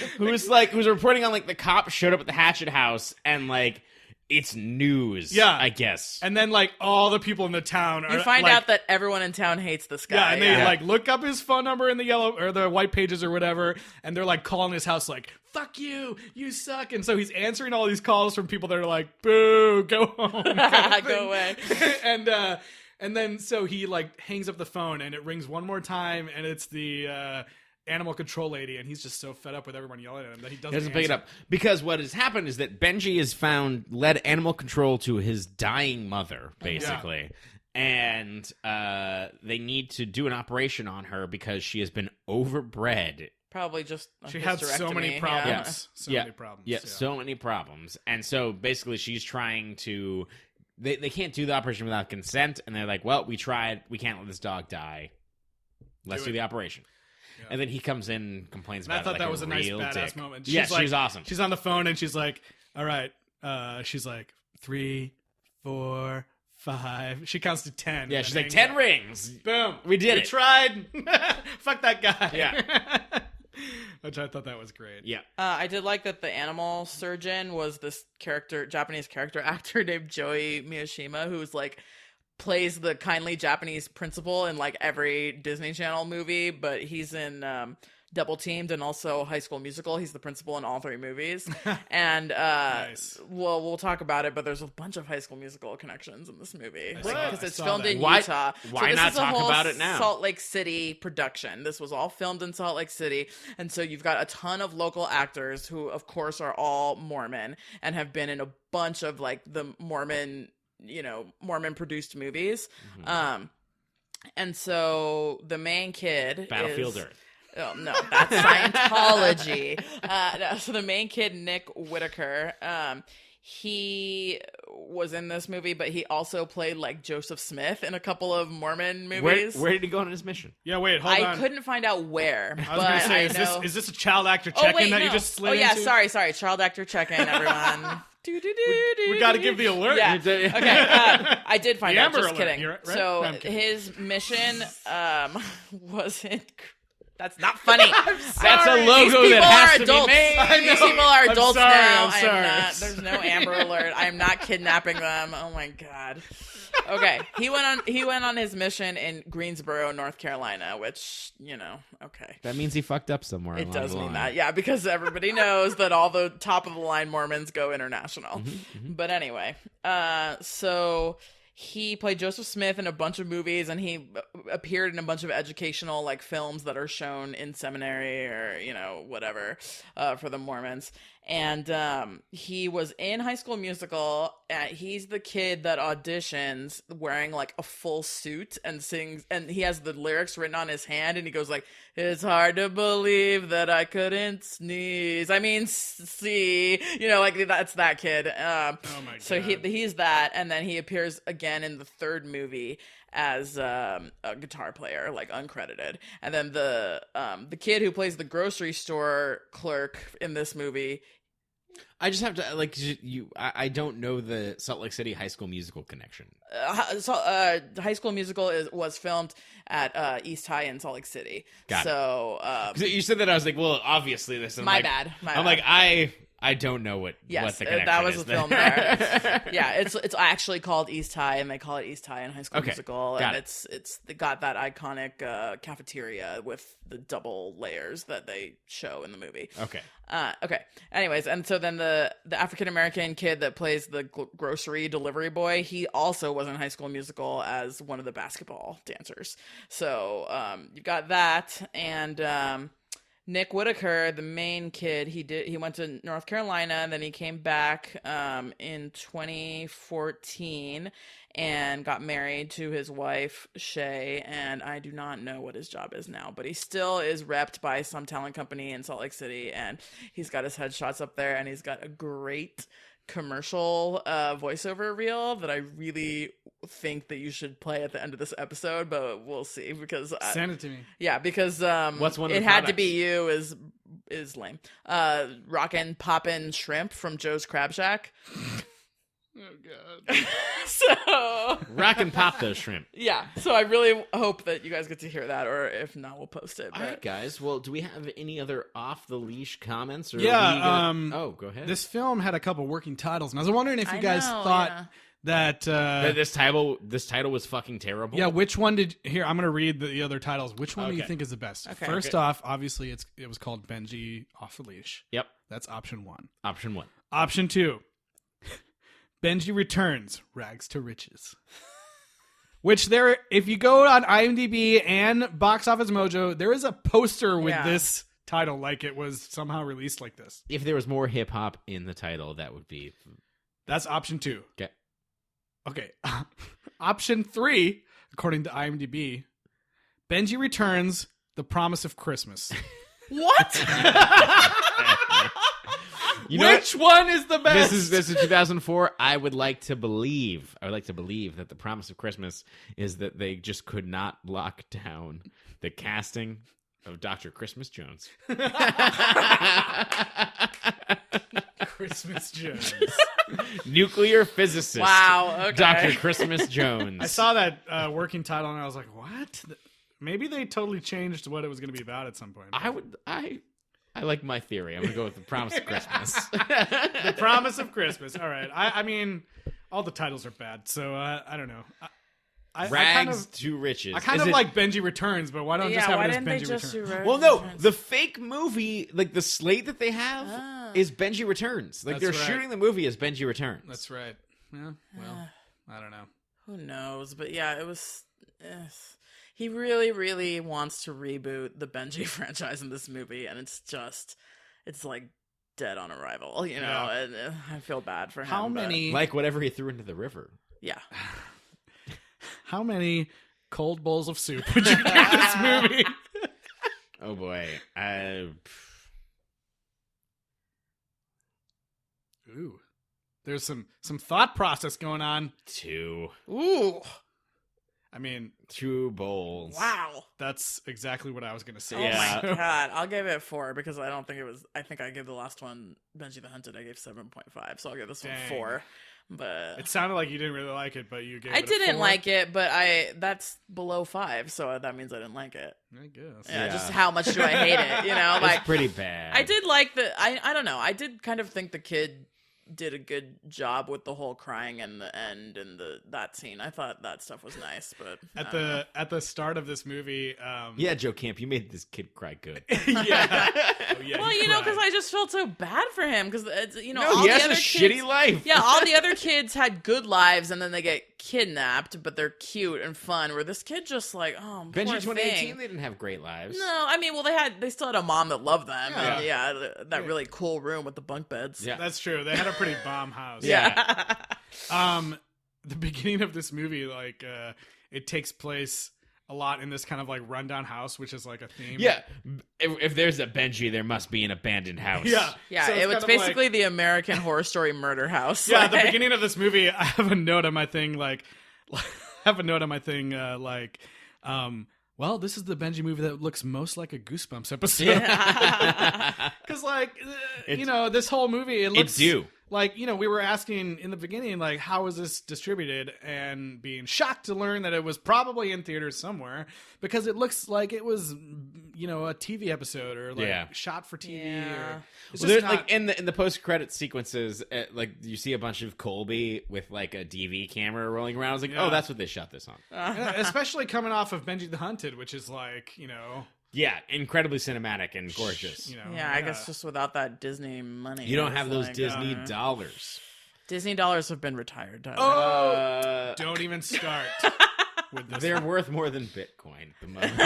who's reporting on like the cop showed up at the Hatchet House, and like it's news. Yeah. I guess. and then like all the people in the town are You find like, out that everyone in town hates this guy. yeah, and they like look up his phone number in the yellow or the white pages or whatever, and they're like calling his house like, fuck you, you suck. And so he's answering all these calls from people that are like, boo, go home, kind of Go thing. away. and then so he like hangs up the phone, and it rings one more time, and it's the animal control lady, and he's just so fed up with everyone yelling at him that he doesn't pick it answer. up, because what has happened is that Benji has led animal control to his dying mother, basically. And they need to do an operation on her because she has been overbred. Probably just a She had so many hysterectomy, problems. So many problems. Yeah, so many problems. And so basically she's trying to... They can't do the operation without consent, and they're like, well, we tried. We can't let this dog die. Let's do the operation. Yeah. And then he comes in and complains And about I thought it like that was a nice real badass dick. moment. Yeah, She's like, she's awesome. She's on the phone, and she's like, all right. She's like, 3, 4, 5. She counts to 10. Yeah, and she's then like, hangs 10 up. rings. Boom. We did it. Tried. Fuck that guy. Yeah. Which I thought that was great. Yeah. I did like that the animal surgeon was this Japanese character actor named Joey Miyashima, who's like plays the kindly Japanese principal in like every Disney Channel movie, but he's in Double Teamed and also High School Musical. He's the principal in all 3 movies. And Nice. well, we'll talk about it, but there's a bunch of High School Musical connections in this movie because it's saw filmed that. in Why- Utah. why this not is a talk whole about it now? Salt Lake City production. This was all filmed in Salt Lake City, and so you've got a ton of local actors who, of course, are all Mormon and have been in a bunch of like the Mormon produced movies. And so the main kid Battlefield is, Earth. Oh, no, that's Scientology. No, so the main kid, Nick Whitaker, he was in this movie, but he also played like Joseph Smith in a couple of Mormon movies. Where did he go on his mission? Yeah, wait, hold on. I couldn't find out where. I was going to say, is this a child actor check-in that you just slid into? Sorry. Child actor check-in, everyone. We got to give the alert. Yeah. Okay. I did find The out. Amber Just Alert. kidding. You're right. So No, I'm kidding. his mission wasn't. That's not funny. That's a These logo people that has are to adults. be made. I know. These people are I'm adults sorry, now. I'm sorry. not. There's no Amber Alert. I'm not kidnapping them. Oh my god. Okay. He went on his mission in Greensboro, North Carolina, which, okay. That means he fucked up somewhere. It along does the mean line. that, yeah, because everybody knows that all the top of the line Mormons go international. But anyway, so he played Joseph Smith in a bunch of movies, and he appeared in a bunch of educational like films that are shown in seminary or whatever for the Mormons. And he was in High School Musical. He's the kid that auditions wearing like a full suit and sings, and he has the lyrics written on his hand, and he goes like, "It's hard to believe that I couldn't sneeze. I mean, see," like that's that kid. Oh my God. So he's that, and then he appears again in the third movie as a guitar player, like uncredited. And then the kid who plays the grocery store clerk in this movie. I just have to I don't know the Salt Lake City High School Musical connection. High School Musical was filmed at East High in Salt Lake City. Got it. So You said that, I was like, well, obviously this. My bad. I'm like, I don't know what the connection that was is a film there. Yeah, it's actually called East High, and they call it East High in High School Musical, and it's got that iconic cafeteria with the double layers that they show in the movie. Okay. Anyways, and so then the African American kid that plays the grocery delivery boy, he also was in High School Musical as one of the basketball dancers. So you've got that, and Nick Whitaker, the main kid, he went to North Carolina, and then he came back in 2014 and got married to his wife, Shay, and I do not know what his job is now, but he still is repped by some talent company in Salt Lake City, and he's got his headshots up there, and he's got a great commercial voiceover reel that I really think that you should play at the end of this episode, but we'll see, because send it to me. Yeah, because what's one of the It Had to products? Be You is lame. Rockin' Poppin' Shrimp from Joe's Crab Shack. Oh God. So Rock and pop those shrimp. yeah, so I really hope that you guys get to hear that, or if not, we'll post it. All right, guys. Well, do we have any other off the leash comments? Or Yeah, are we gonna... Oh, go ahead. This film had a couple working titles, and I was wondering if you I guys know, thought yeah. that. this title was fucking terrible. Yeah, which one did here? I'm going to read the other titles. Which one do you Okay. think is the best? Okay. First off, obviously, it was called Benji Off the Leash. Yep. That's option 1. Option 1. Option 2, Benji Returns, Rags to Riches. Which if you go on IMDb and Box Office Mojo, there is a poster with Yeah. this title, like it was somehow released like this. If there was more hip hop in the title, that would be. That's option 2. Okay. Okay. Option 3, according to IMDb, Benji Returns, The Promise of Christmas. What? You know Which one is the best? This is 2004. I would like to believe that the promise of Christmas is that they just could not lock down the casting of Dr. Christmas Jones. Christmas Jones. Nuclear physicist. Wow, okay. Dr. Christmas Jones. I saw that working title and I was like, what? Maybe they totally changed what it was going to be about at some point. I like my theory. I'm going to go with the promise of Christmas. The Promise of Christmas. All right. I mean, all the titles are bad, so I don't know. Rags to riches. I kind of like Benji Returns, but why don't just have why it as didn't they Benji just Returns? do Rags Well, no, Returns? the fake movie, like the slate that they have, is Benji Returns. Like That's they're right. shooting the movie as Benji Returns. That's right. Yeah, well, I don't know. Who knows? But yeah, it was. He really, really wants to reboot the Benji franchise in this movie, and it's like dead on arrival, you know. Yeah. And I feel bad for him. How but- many? Like whatever he threw into the river. Yeah. How many cold bowls of soup would you give this movie? Oh boy. Ooh, there's some thought process going on. 2. Ooh. I mean, 2 bowls. Wow. that's exactly what I was going to say. Oh Yeah. my god. I'll give it 4 because I don't think it was. I think I gave the last one, Benji the Hunted, I gave 7.5. So I'll give this Dang. one 4. But It sounded like you didn't really like it, but you gave I it a didn't 4. like it, but that's below 5, so that means I didn't like it. I guess. Yeah, Yeah. just how much do I hate it? You know, It's like pretty bad. I did like I don't know. I did kind of think the kid did a good job with the whole crying and the end and that scene. I thought that stuff was nice, but At the start of this movie, Yeah, Joe Camp, you made this kid cry good. yeah. Oh, yeah, well, he you know, cried. because I just felt so bad for him because No, all he the has other a kids, shitty life. Yeah, all the other kids had good lives, and then they get kidnapped, but they're cute and fun. Where this kid just like, oh, Benji poor 2018, thing. they didn't have great lives. No, I mean, well, they still had a mom that loved them. Yeah. And that really cool room with the bunk beds. Yeah. That's true. They had a pretty bomb house. Yeah. The beginning of this movie, like, it takes place a lot in this kind of like rundown house, which is like a theme. Yeah. If there's a Benji, there must be an abandoned house. Yeah. Yeah, So it's it was kind of basically like, the American Horror Story murder house. yeah, at the beginning of this movie, I have a note on my thing well, this is the Benji movie that looks most like a Goosebumps episode. Because, like, this whole movie, it looks... It's due. Like, we were asking in the beginning, like, how was this distributed? And being shocked to learn that it was probably in theaters somewhere. Because it looks like it was, a TV episode or, like, shot for TV. Yeah. Or, it's Well, just there's, like in the post-credit sequences, like you see a bunch of Colby with like a DV camera rolling around. I was like, oh, that's what they shot this on. especially coming off of Benji the Hunted, which is like, Yeah, incredibly cinematic and gorgeous. Yeah, I guess just without that Disney money. You don't it's have those like, Disney dollars. Disney dollars have been retired, Tyler. Oh, don't even start with this. They're worth more than Bitcoin at the moment.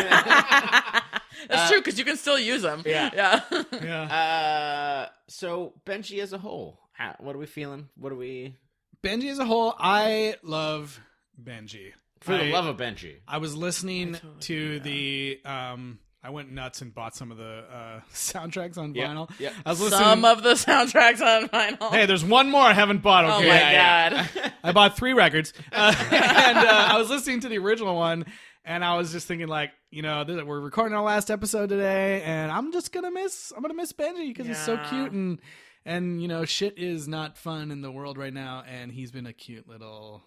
That's true, because you can still use them. Yeah. Yeah. So Benji as a whole, what are we feeling? Benji as a whole, I love Benji. For the love of Benji. I was listening to the I went nuts and bought some of the soundtracks on vinyl. Yeah. I was listening. Some of the soundtracks on vinyl. Hey, there's one more I haven't bought. Oh Okay, my god. I bought 3 records, and I was listening to the original one, and I was just thinking, like, we're recording our last episode today, and I'm gonna miss Benji because he's so cute, and shit is not fun in the world right now, and he's been a cute little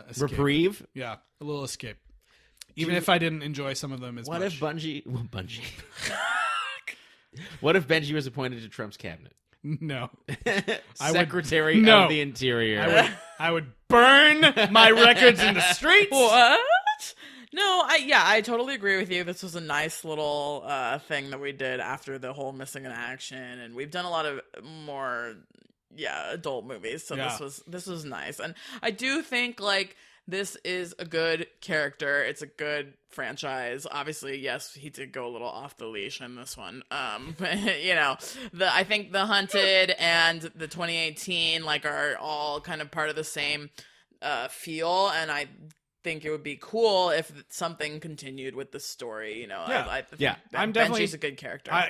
escape. Reprieve? Yeah, a little escape. Even if I didn't enjoy some of them as What much. if Bungie? What if Benji was appointed to Trump's cabinet? No. Secretary no. of the Interior. I would burn my records in the streets. What? No, I totally agree with you. This was a nice little thing that we did after the whole Missing in Action, and we've done a lot of more adult movies. So this was nice, and I do think like this is a good character. It's a good franchise. Obviously, yes, he did go a little off the leash in this one. I think The Hunted and the 2018 like are all kind of part of the same feel, and I think it would be cool if something continued with the story. I think I'm definitely Benji's a good character. I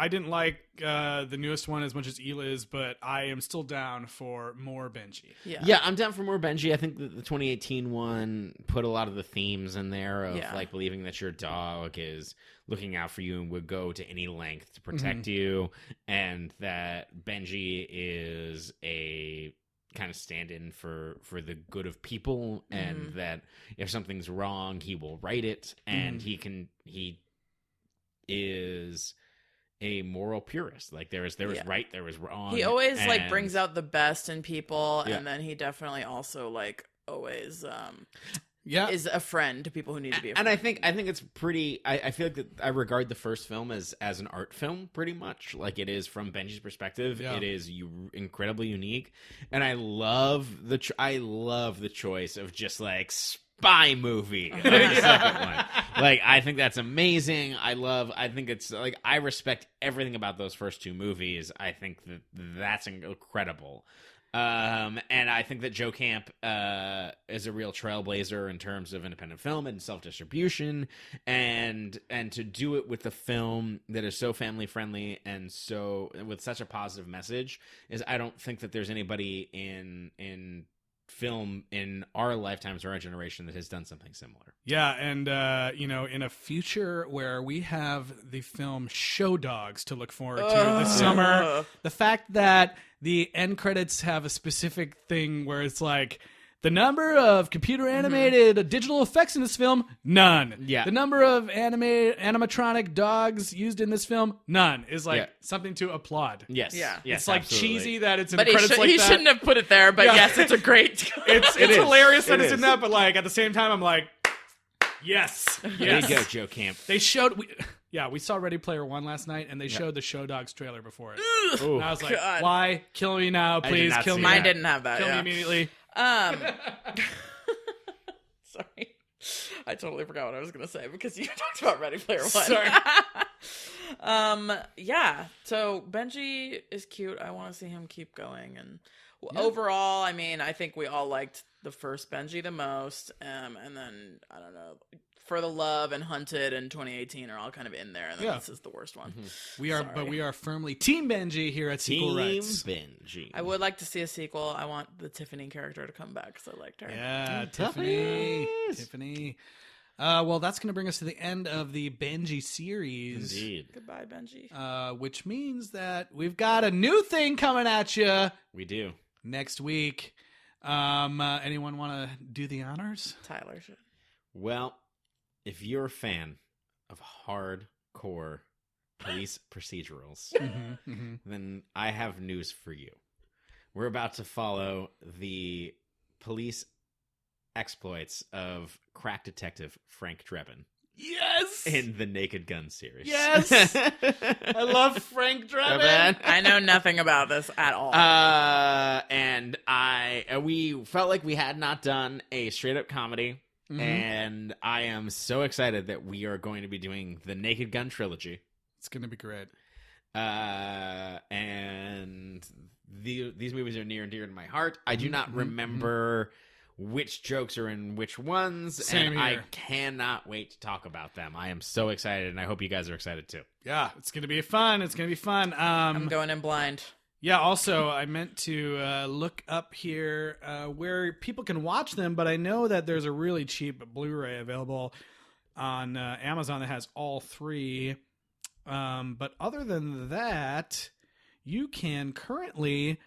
didn't like the newest one as much as Eliz, but I am still down for more Benji. Yeah, I'm down for more Benji. I think that the 2018 one put a lot of the themes in there of like believing that your dog is looking out for you and would go to any length to protect you, and that Benji is a kind of stand in for the good of people, and that if something's wrong he will right it, and he is a moral purist. Like there was right, there was wrong. He always like brings out the best in people, and then he definitely also like always is a friend to people who need to be a friend. And I think it's pretty. I feel like that I regard the first film as an art film, pretty much. Like it is from Benji's perspective. Yeah. It is incredibly unique, and I love the choice of just like spy movie. Like the second one. Like I think that's amazing. I think it's like I respect everything about those first 2 movies. I think that's incredible. And I think that Joe Camp is a real trailblazer in terms of independent film and self-distribution, and to do it with a film that is so family friendly and so with such a positive message is I don't think that there's anybody in film in our lifetimes or our generation that has done something similar. Yeah, and in a future where we have the film Show Dogs to look forward to this summer, the fact that the end credits have a specific thing where it's like the number of computer animated digital effects in this film, none. Yeah. The number of animatronic dogs used in this film, none. Is like something to applaud. Yes. Yeah. Yes, It's like absolutely. cheesy that it's in but the credits like he that. shouldn't have put it there, but yes, it's a great It's is. hilarious that It it's in is. that, but like at the same time I'm like, yes. There you go, Joe Camp. They showed, we saw Ready Player One last night, and they showed the Show Dogs trailer before it. And I was like, God. why? Kill me now, did please. not Kill see me. that. Mine didn't have that. Kill me yeah. immediately. Sorry. I totally forgot what I was going to say because you talked about Ready Player One. Sorry. Yeah. So Benji is cute. I want to see him keep going. And overall, I mean, I think we all liked the first Benji the most. And then, I don't know, For the Love and Hunted in 2018 are all kind of in there. And then this is the worst one. But we are firmly Team Benji here at Sequel Rights. Benji. I would like to see a sequel. I want the Tiffany character to come back because I liked her. Yeah, Tiffany. Well, that's going to bring us to the end of the Benji series. Indeed. Goodbye, Benji. Which means that we've got a new thing coming at you. We do. Next week. Anyone want to do the honors? Tyler should. Well, if you're a fan of hardcore police procedurals, then I have news for you. We're about to follow the police exploits of crack detective Frank Drebin. Yes! In the Naked Gun series. Yes! I love Frank Drebin. I know nothing about this at all. And we felt like we had not done a straight up comedy. And I am so excited that we are going to be doing the Naked Gun trilogy. It's going to be great. And these movies are near and dear to my heart. I do not remember which jokes are in which ones, Same and here. I cannot wait to talk about them. I am so excited, and I hope you guys are excited too. Yeah, it's going to be fun. I'm going in blind. Yeah, also, I meant to look up here where people can watch them, but I know that there's a really cheap Blu-ray available on Amazon that has all three. But other than that, you can currently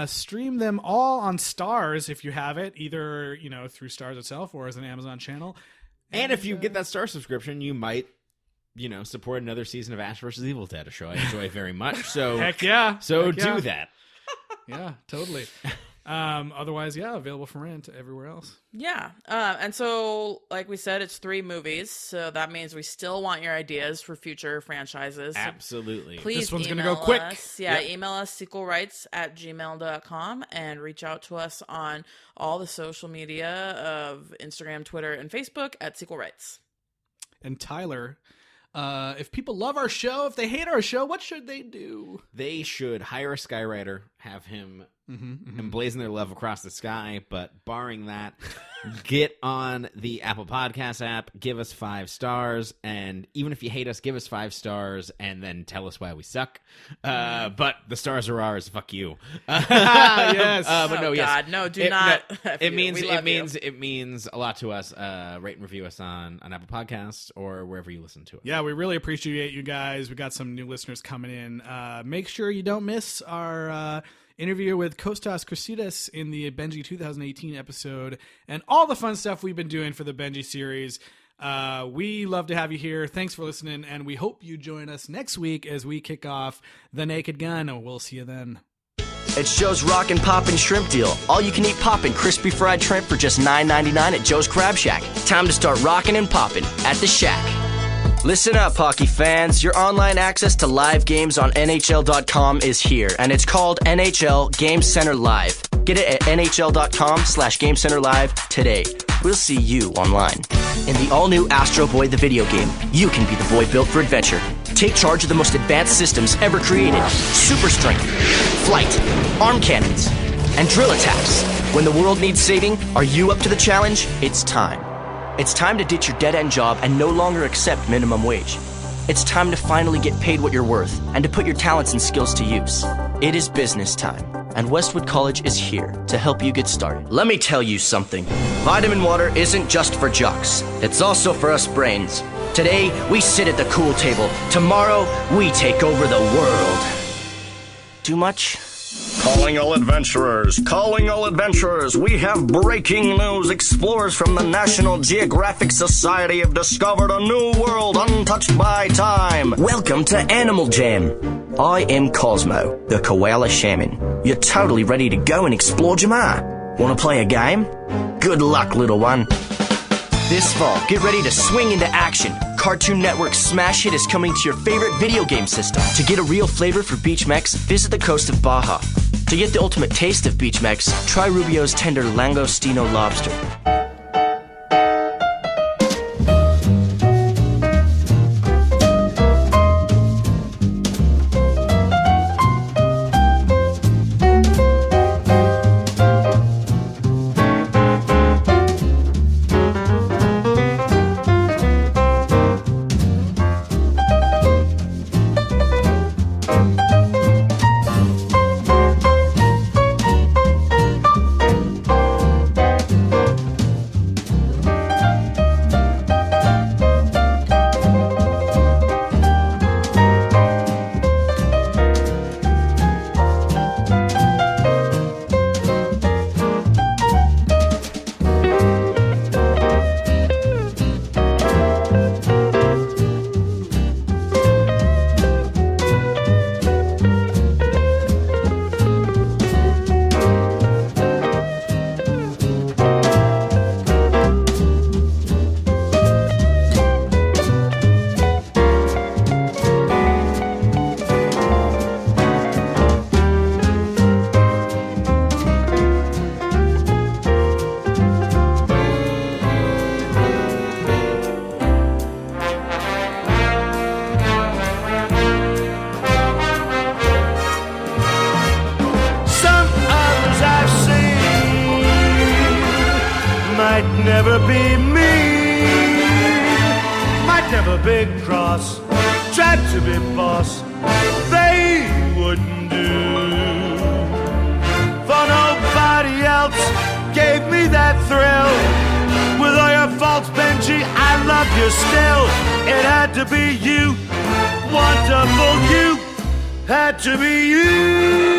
stream them all on Stars if you have it, either through Stars itself or as an Amazon channel. And if you get that Star subscription, you might support another season of Ash vs. Evil Dead, a show I enjoy very much. So Heck yeah. So Heck yeah. do that. Yeah, totally. Otherwise, available for rent everywhere else. Yeah. And so, like we said, it's 3 movies. So that means we still want your ideas for future franchises. So Absolutely. please This one's gonna email go quick. us. Yeah, email us sequelrights@gmail.com and reach out to us on all the social media of Instagram, Twitter, and Facebook at Sequel Rights. And Tyler, if people love our show, if they hate our show, what should they do? They should hire a skywriter, have him emblazon their love across the sky, but barring that, get on the Apple Podcast app, give us 5 stars, and even if you hate us, give us 5 stars, and then tell us why we suck. But the stars are ours. Fuck you. Yes. But no, yes. God, no, do not. It means We love you. it means a lot to us. Rate and review us on Apple Podcasts or wherever you listen to it. Yeah, we really appreciate you guys. We got some new listeners coming in. Make sure you don't miss our interview with Kostas Chrisidis in the Benji 2018 episode and all the fun stuff we've been doing for the Benji series. We love to have you here. Thanks for listening, and we hope you join us next week as we kick off The Naked Gun, and we'll see you then. It's Joe's Rockin' Poppin' Shrimp Deal. All you can eat poppin' crispy fried shrimp for just $9.99 at Joe's Crab Shack. Time to start rockin' and poppin' at the Shack. Listen up, hockey fans. Your online access to live games on NHL.com is here, and it's called NHL Game Center Live. Get it at NHL.com/GameCenter Live today. We'll see you online. In the all-new Astro Boy the video game, you can be the boy built for adventure. Take charge of the most advanced systems ever created. Super strength, flight, arm cannons, and drill attacks. When the world needs saving, are you up to the challenge? It's time. It's time to ditch your dead-end job and no longer accept minimum wage. It's time to finally get paid what you're worth and to put your talents and skills to use. It is business time, and Westwood College is here to help you get started. Let me tell you something. Vitamin water isn't just for jocks. It's also for us brains. Today, we sit at the cool table. Tomorrow, we take over the world. Too much? Calling all adventurers, we have breaking news. Explorers from the National Geographic Society have discovered a new world untouched by time. Welcome to Animal Jam. I am Cosmo, the koala shaman. You're totally ready to go and explore Jamar. Want to play a game? Good luck, little one. This fall, get ready to swing into action. Cartoon Network's smash hit is coming to your favorite video game system. To get a real flavor for beach mechs, visit the coast of Baja. To get the ultimate taste of beach Mex, try Rubio's tender Langostino lobster. Might never be me, might never big cross, tried to be boss, they wouldn't do. For nobody else gave me that thrill. With all your faults, Benji, I love you still. It had to be you, wonderful you, had to be you.